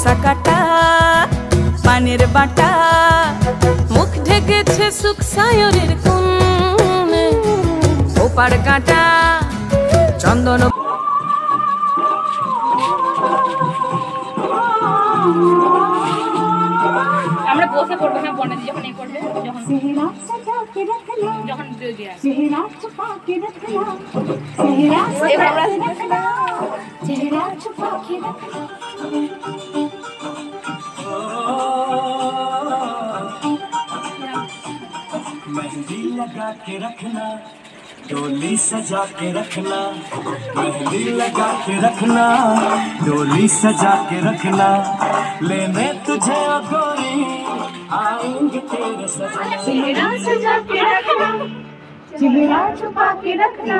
কষা কাটা পানের বাটা মুখ ঢেকেছে সুখ সায়রের কোণে ওপার কাটা চন্দন আমরা বসে পড়বো না বনেদি যখন এই করবে যখন सेहरा सजा के रखना যখন দিয়ে सेहरा छुपा के रखना सेहरा सजा के रखना सेहरा छुपा के रखना मेहंदी लगा के रखना डोली सजा के रखना मेहंदी लगा के रखना डोली सजा के रखना लेने तुझे ओ गोरी आएंगे तेरे सजना सेहरा सजा के रखना सेहरा छुपा के रखना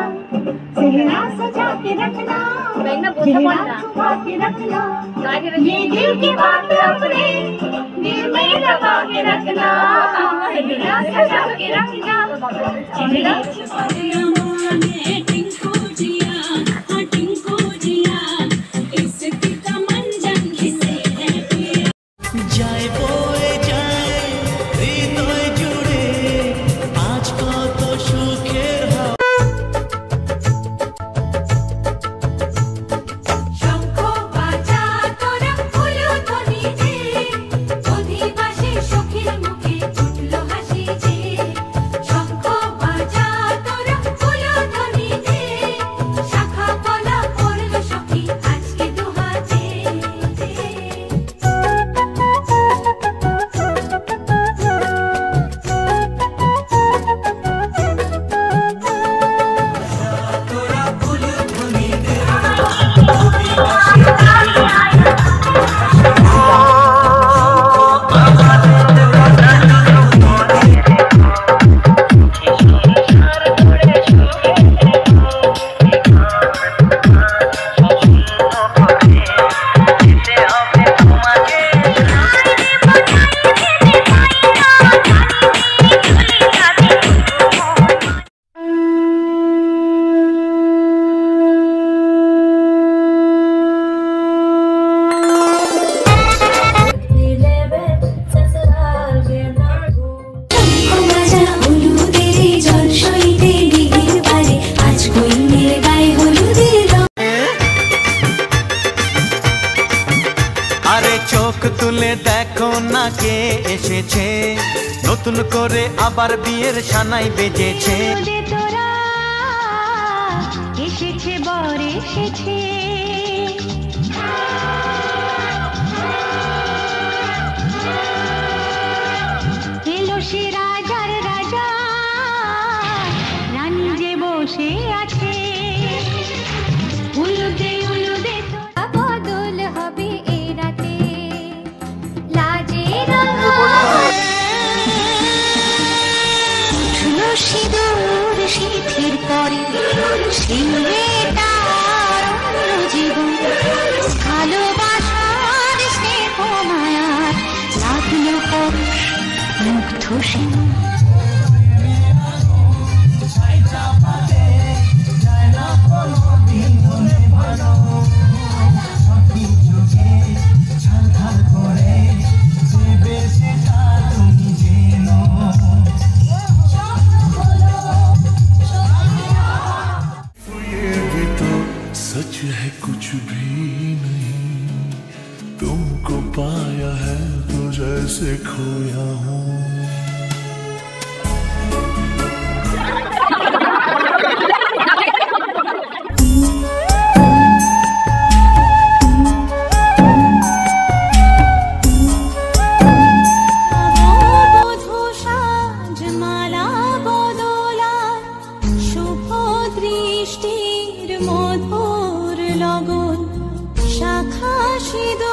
सेहरा सजा के रखना सेहरा छुपा के रखना ये दिल की बात अपने दिल में दबा के रखना सेहरा सजा के रखना सेहरा छुपा के তুলে দেখো না কে এসেছে নতুন করে আবার বিয়ের সানাই বেজেছে তোরা এসেছে বর এসেছে এলো সে রাজার রাজা রানী যে বসে আছে উলুদে উলুদে তোরা বদল হবে এ রাতে লাজে উঠলো সিঁদুর শীতের পরে শিরে তার জীবন ভালোবাসার স্নেহ মায়ার লাগলো পরশ মুগ্ধ সিংহ सच है कुछ भी नहीं तुमको पाया है तो जैसे खोया हूँ মধুর লগন শাখা সিঁদুর